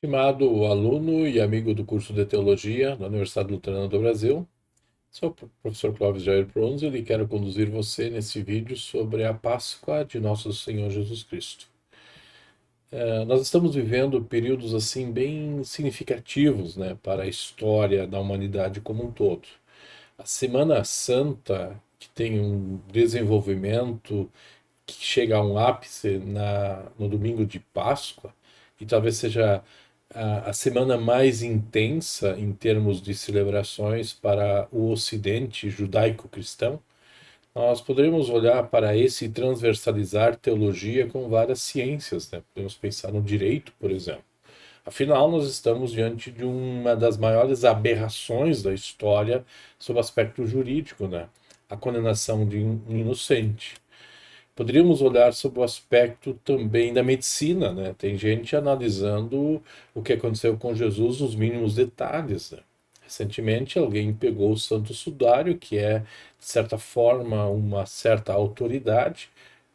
Estimado aluno e amigo do curso de Teologia da Universidade Luterana do Brasil, sou o professor Clóvis Jair Pronzio e quero conduzir você nesse vídeo sobre a Páscoa de Nosso Senhor Jesus Cristo. Nós estamos vivendo períodos assim bem significativos, né, para a história da humanidade como um todo. A Semana Santa, que tem um desenvolvimento que chega a um ápice no domingo de Páscoa, e talvez seja a semana mais intensa em termos de celebrações para o Ocidente judaico-cristão, nós poderíamos olhar para esse e transversalizar teologia com várias ciências, né? Podemos pensar no direito, por exemplo. Afinal, nós estamos diante de uma das maiores aberrações da história sob o aspecto jurídico, né? A condenação de um inocente. Poderíamos olhar sobre o aspecto também da medicina, né? Tem gente analisando o que aconteceu com Jesus nos mínimos detalhes, né? Recentemente, alguém pegou o Santo Sudário, que é, de certa forma, uma certa autoridade,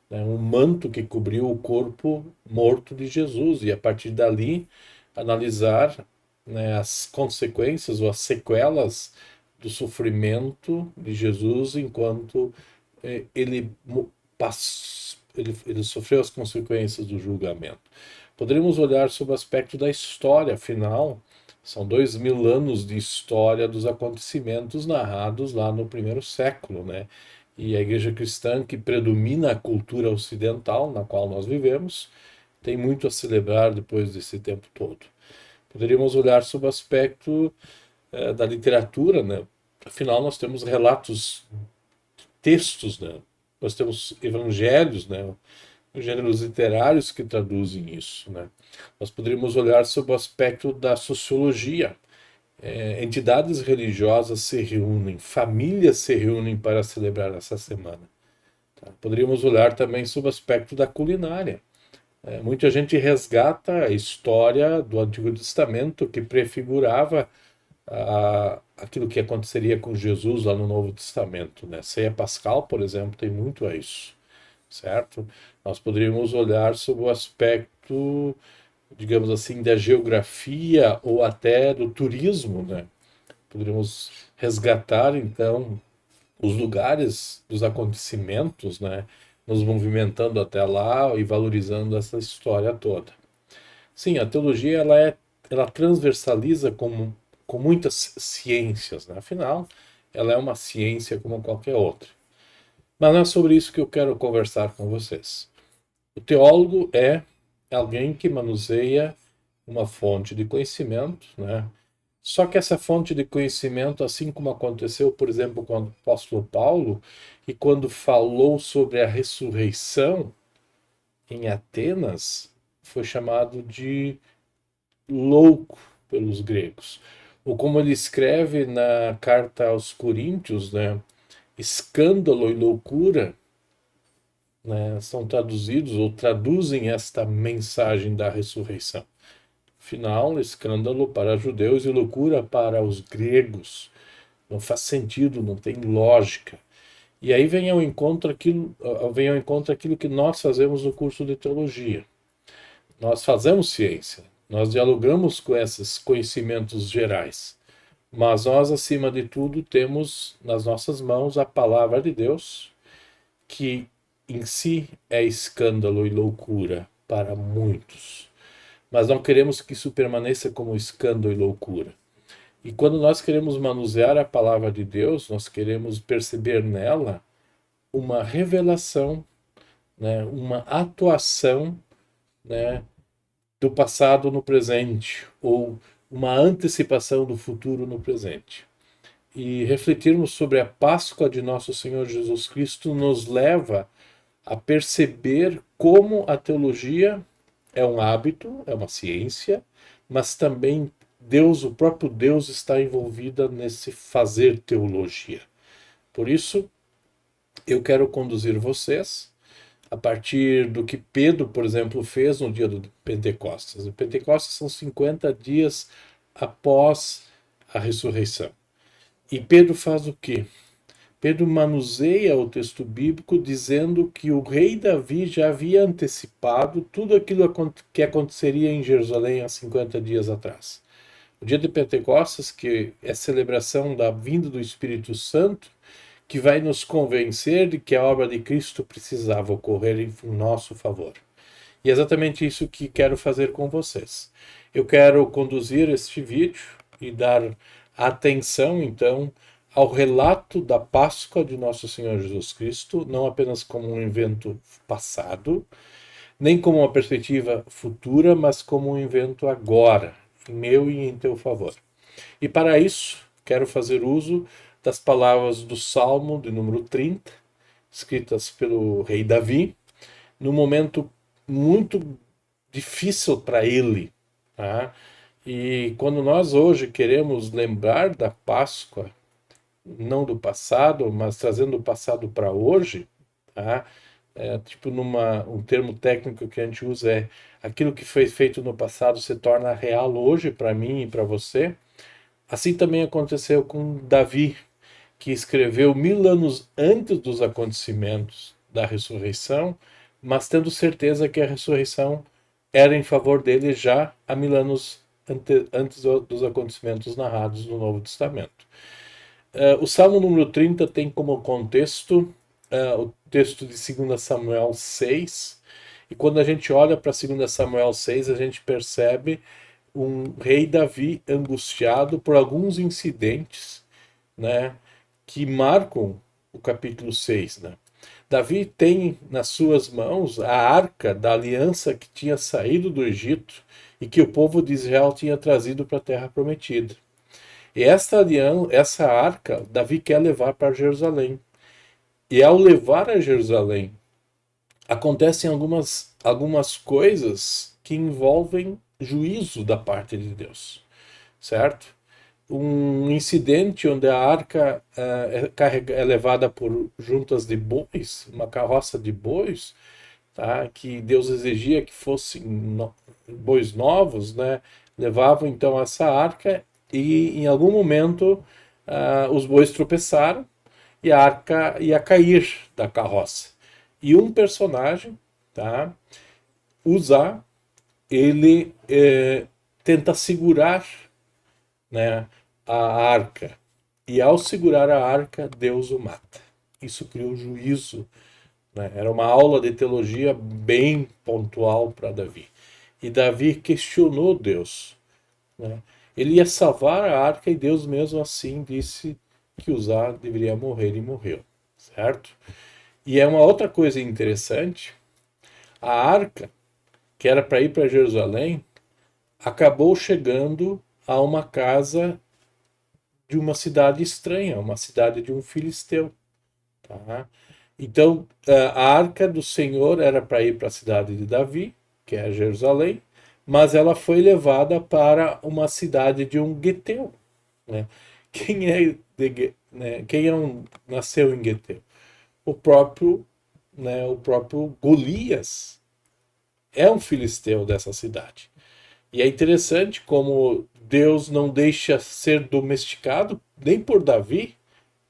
né? Um manto que cobriu o corpo morto de Jesus, e a partir dali analisar, né, as consequências ou as sequelas do sofrimento de Jesus enquanto ele ele sofreu as consequências do julgamento. Poderíamos olhar sobre o aspecto da história, afinal, são 2000 anos de história dos acontecimentos narrados lá no primeiro século, né? E a igreja cristã, que predomina a cultura ocidental na qual nós vivemos, tem muito a celebrar depois desse tempo todo. Poderíamos olhar sobre o aspecto da literatura, né? Afinal, nós temos relatos, textos, né? Nós temos evangelhos, né? Gêneros literários que traduzem isso, né? Nós poderíamos olhar sobre o aspecto da sociologia. Entidades religiosas se reúnem, famílias se reúnem para celebrar essa semana. Tá? Poderíamos olhar também sobre o aspecto da culinária. Muita gente resgata a história do Antigo Testamento que prefigurava aquilo que aconteceria com Jesus lá no Novo Testamento, né? Ceia Pascal, por exemplo, tem muito a isso, certo? Nós poderíamos olhar sobre o aspecto, digamos assim, da geografia ou até do turismo, né? Poderíamos resgatar, então, os lugares dos acontecimentos, né? Nos movimentando até lá e valorizando essa história toda. Sim, a teologia ela transversaliza com muitas ciências, né? Afinal, ela é uma ciência como qualquer outra. Mas não é sobre isso que eu quero conversar com vocês. O teólogo é alguém que manuseia uma fonte de conhecimento, né? Só que essa fonte de conhecimento, assim como aconteceu, por exemplo, com o apóstolo Paulo, e quando falou sobre a ressurreição em Atenas, foi chamado de louco pelos gregos. Ou como ele escreve na carta aos Coríntios, né? Escândalo e loucura, né, são traduzidos ou traduzem esta mensagem da ressurreição. Afinal, escândalo para judeus e loucura para os gregos. Não faz sentido, não tem lógica. E aí vem ao encontro aquilo que nós fazemos no curso de teologia. Nós fazemos ciência, nós dialogamos com esses conhecimentos gerais, mas nós, acima de tudo, temos nas nossas mãos a palavra de Deus, que em si é escândalo e loucura para muitos. Mas não queremos que isso permaneça como escândalo e loucura. E quando nós queremos manusear a palavra de Deus, nós queremos perceber nela uma revelação, né, uma atuação, né, do passado no presente, ou uma antecipação do futuro no presente. E refletirmos sobre a Páscoa de nosso Senhor Jesus Cristo nos leva a perceber como a teologia é um hábito, é uma ciência, mas também Deus, o próprio Deus, está envolvida nesse fazer teologia. Por isso, eu quero conduzir vocês a partir do que Pedro, por exemplo, fez no dia do Pentecostes. O Pentecostes são 50 dias após a ressurreição. E Pedro faz o quê? Pedro manuseia o texto bíblico dizendo que o rei Davi já havia antecipado tudo aquilo que aconteceria em Jerusalém há 50 dias atrás. O dia de Pentecostes, que é celebração da vinda do Espírito Santo, que vai nos convencer de que a obra de Cristo precisava ocorrer em nosso favor. E é exatamente isso que quero fazer com vocês. Eu quero conduzir este vídeo e dar atenção, então, ao relato da Páscoa de Nosso Senhor Jesus Cristo, não apenas como um evento passado, nem como uma perspectiva futura, mas como um evento agora, em meu e em teu favor. E para isso, quero fazer uso das palavras do Salmo de número 30, escritas pelo rei Davi, num momento muito difícil para ele. Tá? E quando nós hoje queremos lembrar da Páscoa, não do passado, mas trazendo o passado para hoje, tá? Tipo um termo técnico que a gente usa é aquilo que foi feito no passado se torna real hoje para mim e para você. Assim também aconteceu com Davi, que escreveu 1000 anos antes dos acontecimentos da ressurreição, mas tendo certeza que a ressurreição era em favor dele já há 1000 anos antes dos acontecimentos narrados no Novo Testamento. O Salmo número 30 tem como contexto o texto de 2 Samuel 6, e quando a gente olha para 2 Samuel 6, a gente percebe um rei Davi angustiado por alguns incidentes, né, que marcam o capítulo 6. Né? Davi tem nas suas mãos a arca da aliança que tinha saído do Egito e que o povo de Israel tinha trazido para a terra prometida. E essa arca, Davi quer levar para Jerusalém. E ao levar a Jerusalém, acontecem algumas coisas que envolvem juízo da parte de Deus, certo? Um incidente onde a arca é levada por juntas de bois, uma carroça de bois, tá? Que Deus exigia que fossem bois novos, né? Levavam então essa arca e em algum momento os bois tropeçaram e a arca ia cair da carroça. E um personagem, tá? Uzá, ele tenta segurar, né, a arca. E ao segurar a arca, Deus o mata. Isso criou juízo. Né? Era uma aula de teologia bem pontual para Davi. E Davi questionou Deus. Né? Ele ia salvar a arca e Deus mesmo assim disse que Uzá deveria morrer e morreu. Certo? E é uma outra coisa interessante. A arca, que era para ir para Jerusalém, acabou chegando a uma casa de uma cidade estranha, uma cidade de um filisteu. Tá? Então, a arca do Senhor era para ir para a cidade de Davi, que é Jerusalém, mas ela foi levada para uma cidade de um gueteu. Né? Nasceu em Gueteu? O próprio Golias é um filisteu dessa cidade. E é interessante como Deus não deixa ser domesticado nem por Davi,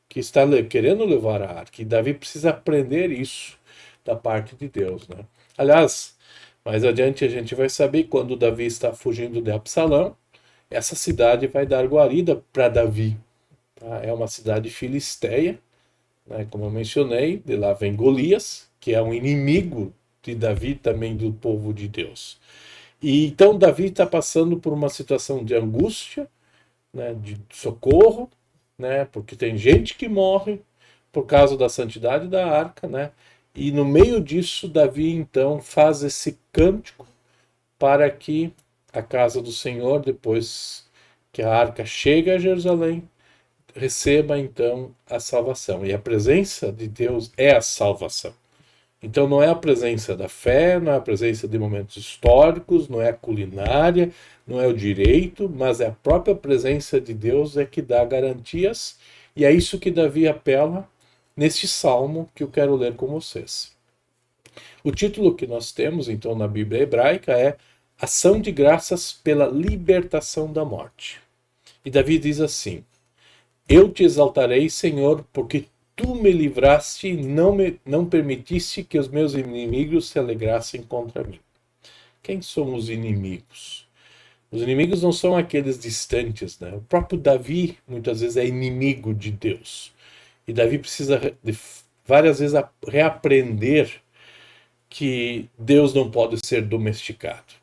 que está querendo levar a arca. E Davi precisa aprender isso da parte de Deus. Né? Aliás, mais adiante a gente vai saber quando Davi está fugindo de Absalão, essa cidade vai dar guarida para Davi. Tá? É uma cidade filisteia, né? Como eu mencionei, de lá vem Golias, que é um inimigo de Davi, também do povo de Deus. E então Davi está passando por uma situação de angústia, né, de socorro, né, porque tem gente que morre por causa da santidade da arca, né, e no meio disso Davi então faz esse cântico para que a casa do Senhor, depois que a arca chega a Jerusalém, receba então a salvação. E a presença de Deus é a salvação. Então não é a presença da fé, não é a presença de momentos históricos, não é a culinária, não é o direito, mas é a própria presença de Deus que dá garantias, e é isso que Davi apela neste salmo que eu quero ler com vocês. O título que nós temos então na Bíblia hebraica é Ação de Graças pela Libertação da Morte. E Davi diz assim: Eu te exaltarei, Senhor, porque tu me livraste e não permitiste que os meus inimigos se alegrassem contra mim. Quem são os inimigos? Os inimigos não são aqueles distantes, né? O próprio Davi, muitas vezes, é inimigo de Deus. E Davi precisa, várias vezes, reaprender que Deus não pode ser domesticado.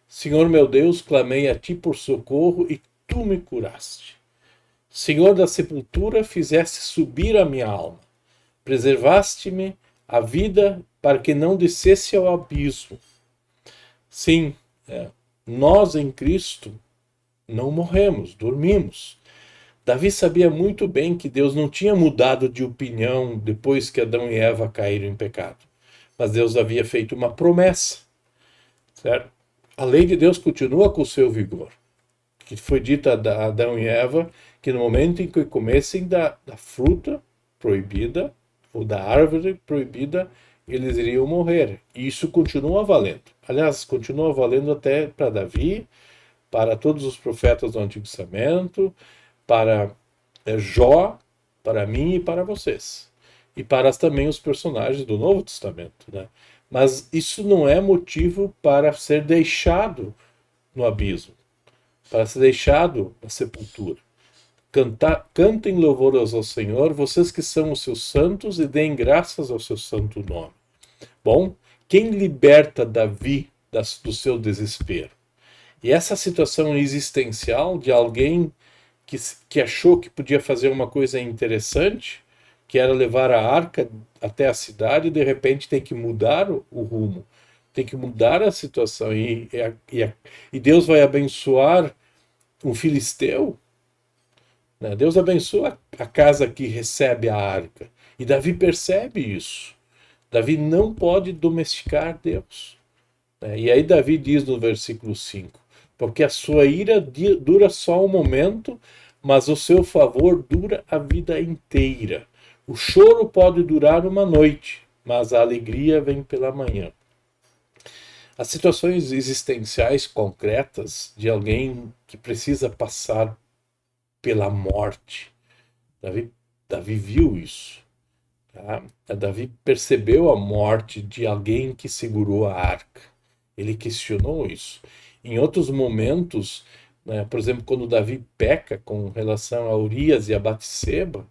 Senhor meu Deus, clamei a ti por socorro e tu me curaste. Senhor da sepultura, fizeste subir a minha alma. Preservaste-me a vida para que não descesse ao abismo. Sim, nós em Cristo não morremos, dormimos. Davi sabia muito bem que Deus não tinha mudado de opinião depois que Adão e Eva caíram em pecado. Mas Deus havia feito uma promessa, certo? A lei de Deus continua com o seu vigor, que foi dita a Adão e Eva, que no momento em que comessem da fruta proibida, ou da árvore proibida, eles iriam morrer. E isso continua valendo. Aliás, continua valendo até para Davi, para todos os profetas do Antigo Testamento, para Jó, para mim e para vocês. E para também os personagens do Novo Testamento, né? Mas isso não é motivo para ser deixado no abismo, para ser deixado na sepultura. Cantem louvores ao Senhor, vocês que são os seus santos, e deem graças ao seu santo nome. Bom, quem liberta Davi do seu desespero? E essa situação existencial de alguém que achou que podia fazer uma coisa interessante, que era levar a arca até a cidade, e de repente tem que mudar o rumo, tem que mudar a situação, e Deus vai abençoar um filisteu, né? Deus abençoa a casa que recebe a arca, e Davi percebe isso. Davi não pode domesticar Deus, né? E aí Davi diz no versículo 5, porque a sua ira dura só um momento, mas o seu favor dura a vida inteira. O choro pode durar uma noite, mas a alegria vem pela manhã. As situações existenciais concretas de alguém que precisa passar pela morte. Davi viu isso. Tá? Davi percebeu a morte de alguém que segurou a arca. Ele questionou isso. Em outros momentos, né, por exemplo, quando Davi peca com relação a Urias e a Batseba,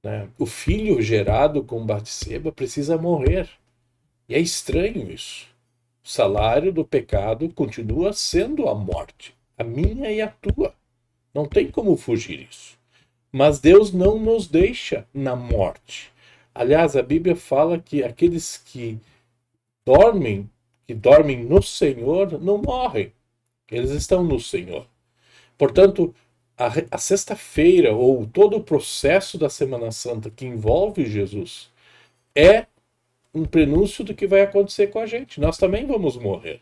né, o filho gerado com Batseba precisa morrer. E é estranho isso. O salário do pecado continua sendo a morte, a minha e a tua. Não tem como fugir isso. Mas Deus não nos deixa na morte. Aliás, a Bíblia fala que aqueles que dormem no Senhor, não morrem. Eles estão no Senhor. Portanto, a sexta-feira, ou todo o processo da Semana Santa que envolve Jesus, é um prenúncio do que vai acontecer com a gente. Nós também vamos morrer.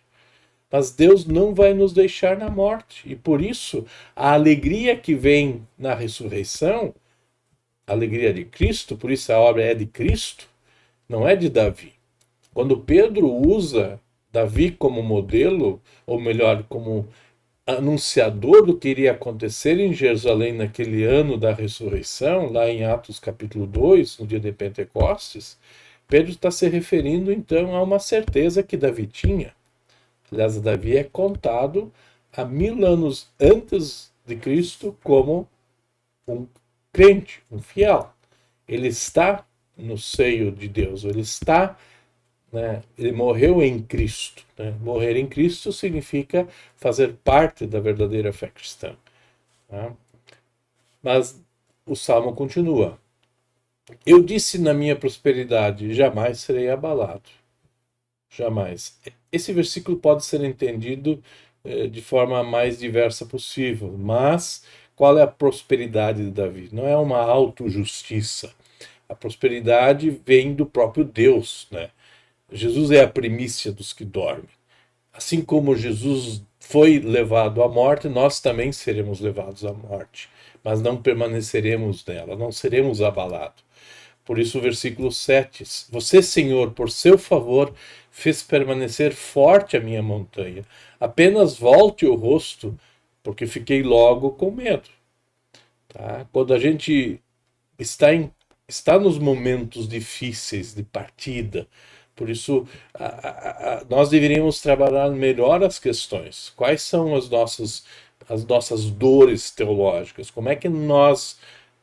Mas Deus não vai nos deixar na morte. E por isso, a alegria que vem na ressurreição, a alegria de Cristo, por isso a obra é de Cristo, não é de Davi. Quando Pedro usa Davi como modelo, ou melhor, como anunciador do que iria acontecer em Jerusalém naquele ano da ressurreição, lá em Atos capítulo 2, no dia de Pentecostes, Pedro está se referindo então a uma certeza que Davi tinha. Aliás, Davi é contado há 1000 anos antes de Cristo como um crente, um fiel. Ele está no seio de Deus, ele está, né, ele morreu em Cristo. Né? Morrer em Cristo significa fazer parte da verdadeira fé cristã. Tá? Mas o Salmo continua. Eu disse na minha prosperidade, jamais serei abalado. Jamais. Esse versículo pode ser entendido de forma mais diversa possível, mas qual é a prosperidade de Davi? Não é uma autojustiça. A prosperidade vem do próprio Deus, né? Jesus é a primícia dos que dormem. Assim como Jesus foi levado à morte, nós também seremos levados à morte, mas não permaneceremos nela, não seremos abalados. Por isso o versículo 7, você, Senhor, por seu favor, fez permanecer forte a minha montanha. Apenas volte o rosto, porque fiquei logo com medo. Tá? Quando a gente está está nos momentos difíceis de partida. Por isso, nós deveríamos trabalhar melhor as questões. Quais são as nossas dores teológicas? Como é que nós,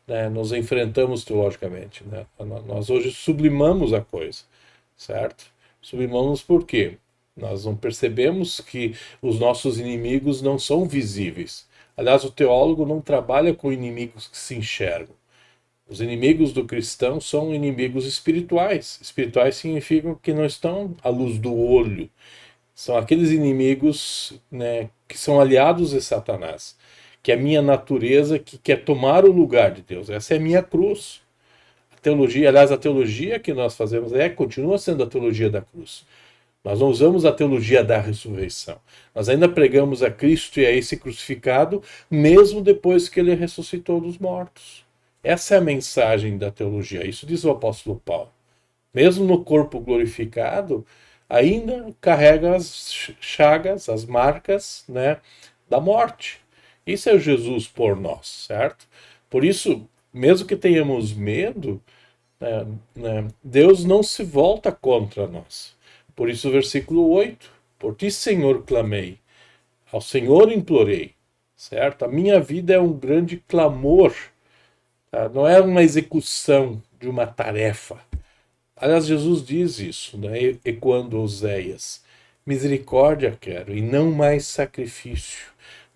né, nos enfrentamos teologicamente? Né? Nós hoje sublimamos a coisa, certo? Sublimamos por quê? Nós não percebemos que os nossos inimigos não são visíveis. Aliás, o teólogo não trabalha com inimigos que se enxergam. Os inimigos do cristão são inimigos espirituais. Espirituais significam que não estão à luz do olho. São aqueles inimigos, né, que são aliados de Satanás, que é a minha natureza que quer tomar o lugar de Deus. Essa é a minha cruz. A teologia, aliás, a teologia que nós fazemos continua sendo a teologia da cruz. Nós não usamos a teologia da ressurreição. Nós ainda pregamos a Cristo e a esse crucificado, mesmo depois que ele ressuscitou dos mortos. Essa é a mensagem da teologia. Isso diz o apóstolo Paulo. Mesmo no corpo glorificado, ainda carrega as chagas, as marcas, né, da morte. Isso é o Jesus por nós, certo? Por isso, mesmo que tenhamos medo, Deus não se volta contra nós. Por isso, o versículo 8: por ti, Senhor, clamei, ao Senhor implorei, certo? A minha vida é um grande clamor, tá? Não é uma execução de uma tarefa. Aliás, Jesus diz isso, né? Ecoando Oséias: misericórdia quero e não mais sacrifício.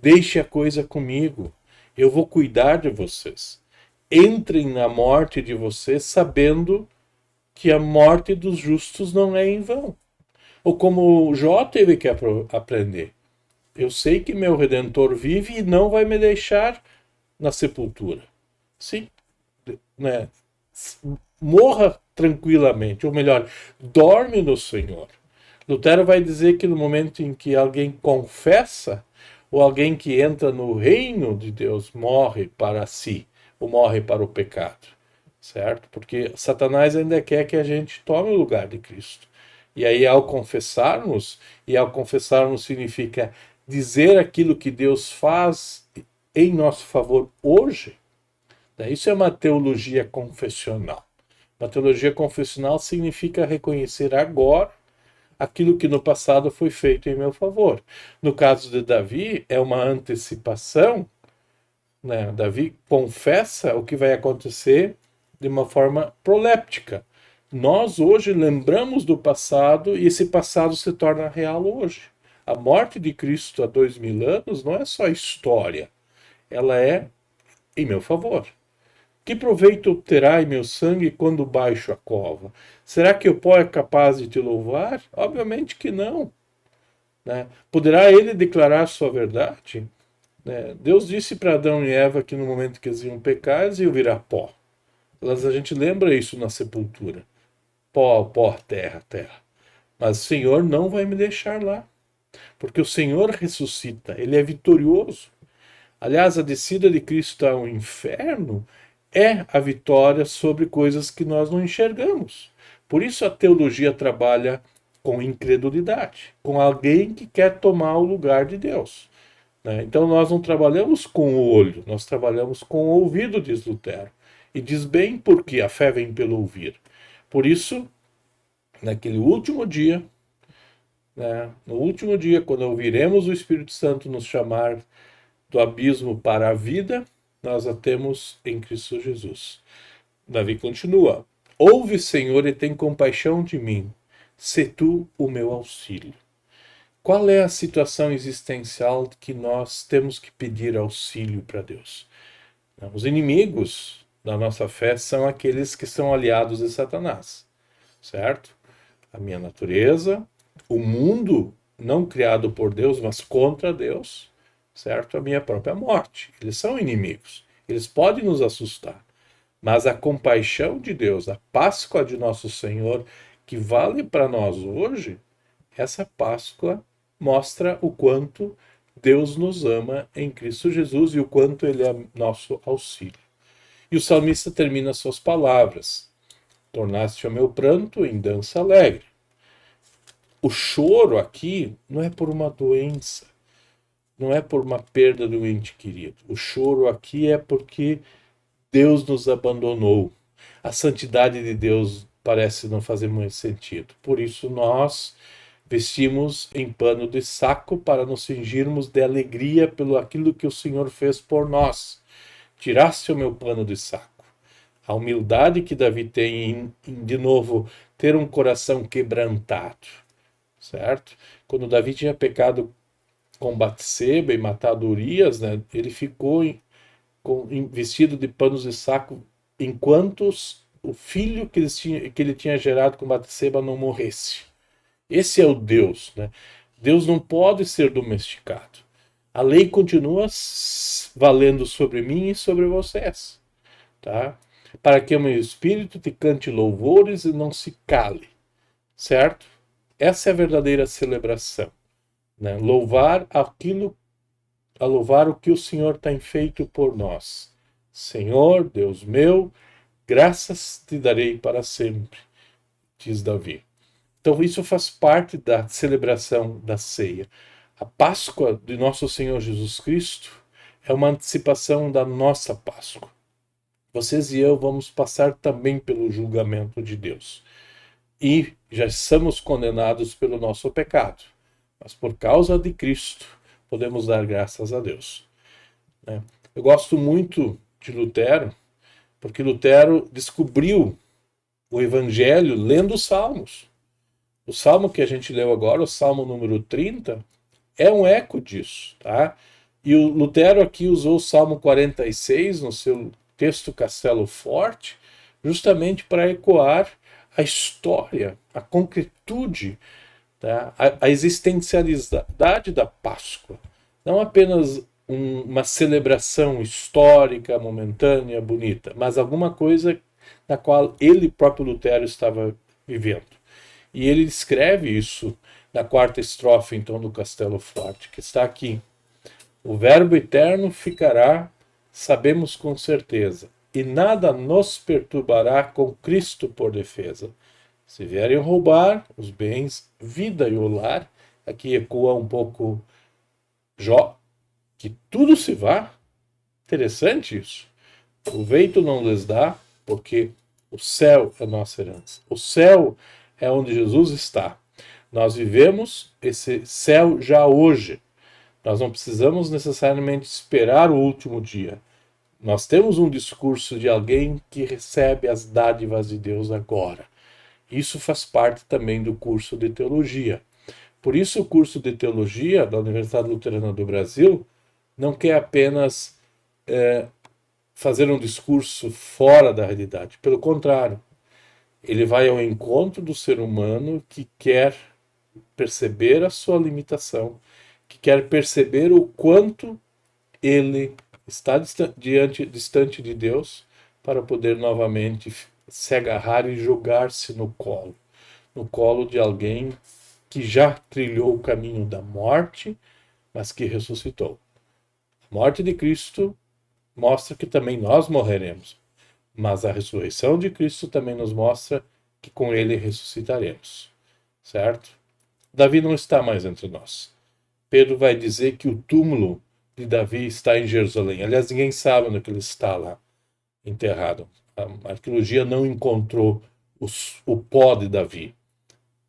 Deixe a coisa comigo, eu vou cuidar de vocês. Entrem na morte de vocês sabendo que a morte dos justos não é em vão. Ou como Jó teve que aprender: eu sei que meu Redentor vive e não vai me deixar na sepultura. Sim, né? Morra tranquilamente, ou melhor, dorme no Senhor. Lutero vai dizer que no momento em que alguém confessa, ou alguém que entra no reino de Deus morre para si, ou morre para o pecado, certo? Porque Satanás ainda quer que a gente tome o lugar de Cristo. E aí, ao confessarmos significa dizer aquilo que Deus faz em nosso favor hoje. Isso é uma teologia confessional. Uma teologia confessional significa reconhecer agora aquilo que no passado foi feito em meu favor. No caso de Davi, é uma antecipação, né? Davi confessa o que vai acontecer de uma forma proléptica. Nós hoje lembramos do passado e esse passado se torna real hoje. A morte de Cristo há 2000 anos não é só história, ela é em meu favor. Que proveito terá em meu sangue quando baixo a cova? Será que o pó é capaz de te louvar? Obviamente que não. Né? Poderá ele declarar sua verdade? Né? Deus disse para Adão e Eva que no momento que eles iam pecar, eles iam virar pó. Mas a gente lembra isso na sepultura. Pó, pó, terra, terra. Mas o Senhor não vai me deixar lá. Porque o Senhor ressuscita, ele é vitorioso. Aliás, a descida de Cristo ao inferno é a vitória sobre coisas que nós não enxergamos. Por isso a teologia trabalha com incredulidade, com alguém que quer tomar o lugar de Deus. Né? Então nós não trabalhamos com o olho, nós trabalhamos com o ouvido, diz Lutero. E diz bem porque a fé vem pelo ouvir. Por isso, naquele último dia, né, no último dia, quando ouviremos o Espírito Santo nos chamar do abismo para a vida, nós a temos em Cristo Jesus. Davi continua: ouve, Senhor, e tem compaixão de mim, sê tu o meu auxílio. Qual é a situação existencial que nós temos que pedir auxílio para Deus? Os inimigos da nossa fé são aqueles que são aliados de Satanás, certo? A minha natureza, o mundo não criado por Deus, mas contra Deus, certo? A minha própria morte. Eles são inimigos. Eles podem nos assustar. Mas a compaixão de Deus, a Páscoa de nosso Senhor, que vale para nós hoje, essa Páscoa mostra o quanto Deus nos ama em Cristo Jesus e o quanto Ele é nosso auxílio. E o salmista termina suas palavras: tornaste o meu pranto em dança alegre. O choro aqui não é por uma doença, não é por uma perda de um ente querido. O choro aqui é porque Deus nos abandonou. a santidade de Deus parece não fazer muito sentido. Por isso nós vestimos em pano de saco para nos cingirmos de alegria pelo aquilo que o Senhor fez por nós. Tiraste o meu pano de saco. A humildade que Davi tem de novo, ter um coração quebrantado, certo? Quando Davi tinha pecado com Batseba e matado Urias, né, ele ficou vestido de panos de saco enquanto o filho que ele tinha gerado com Batseba não morresse. Esse é o Deus, né? Deus não pode ser domesticado. A lei continua valendo sobre mim e sobre vocês, tá? Para que o meu espírito te cante louvores e não se cale, certo? Essa é a verdadeira celebração, né? Louvar o que o Senhor tem feito por nós. Senhor, Deus meu, graças te darei para sempre, diz Davi. Então isso faz parte da celebração da ceia. A Páscoa de nosso Senhor Jesus Cristo é uma antecipação da nossa Páscoa. Vocês e eu vamos passar também pelo julgamento de Deus. E já estamos condenados pelo nosso pecado. Mas por causa de Cristo, podemos dar graças a Deus. Eu gosto muito de Lutero, porque Lutero descobriu o Evangelho lendo os Salmos. O Salmo que a gente leu agora, o Salmo número 30, é um eco disso, tá? E o Lutero aqui usou o Salmo 46 no seu texto Castelo Forte, justamente para ecoar a história, a concretude, tá? A existencialidade da Páscoa. Não apenas uma celebração histórica, momentânea, bonita, mas alguma coisa na qual ele próprio Lutero estava vivendo. E ele escreve isso na quarta estrofe, então, do Castelo Forte, que está aqui. O Verbo eterno ficará, sabemos com certeza, e nada nos perturbará com Cristo por defesa. Se vierem roubar os bens, vida e o lar, aqui ecoa um pouco Jó, que tudo se vá. Interessante isso. Proveito não lhes dá, porque o céu é nossa herança. O céu é onde Jesus está. Nós vivemos esse céu já hoje. Nós não precisamos necessariamente esperar o último dia. Nós temos um discurso de alguém que recebe as dádivas de Deus agora. Isso faz parte também do curso de teologia. Por isso, o curso de teologia da Universidade Luterana do Brasil não quer apenas fazer um discurso fora da realidade. Pelo contrário, ele vai ao encontro do ser humano que quer perceber a sua limitação, que quer perceber o quanto ele está distante de Deus para poder novamente se agarrar e jogar-se no colo de alguém que já trilhou o caminho da morte, mas que ressuscitou. A morte de Cristo mostra que também nós morreremos, mas a ressurreição de Cristo também nos mostra que com ele ressuscitaremos, certo? Davi não está mais entre nós. Pedro vai dizer que o túmulo de Davi está em Jerusalém. Aliás, ninguém sabe onde ele está lá enterrado. A arqueologia não encontrou o pó de Davi,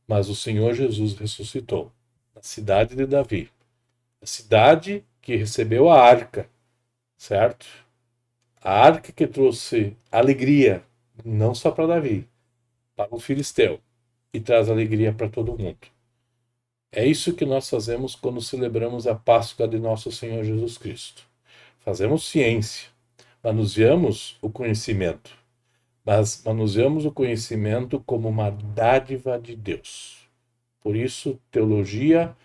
mas o Senhor Jesus ressuscitou na cidade de Davi, a cidade que recebeu a arca, certo? A arca que trouxe alegria, não só para Davi, para o filisteu, e traz alegria para todo mundo. É isso que nós fazemos quando celebramos a Páscoa de nosso Senhor Jesus Cristo. Fazemos ciência, manuseamos o conhecimento, mas manuseamos o conhecimento como uma dádiva de Deus. Por isso, teologia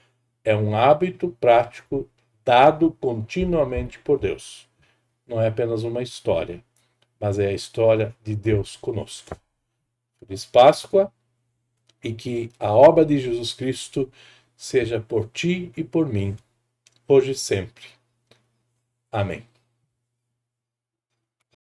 é um hábito prático dado continuamente por Deus. Não é apenas uma história, mas é a história de Deus conosco. Feliz Páscoa e que a obra de Jesus Cristo seja por ti e por mim, hoje e sempre. Amém.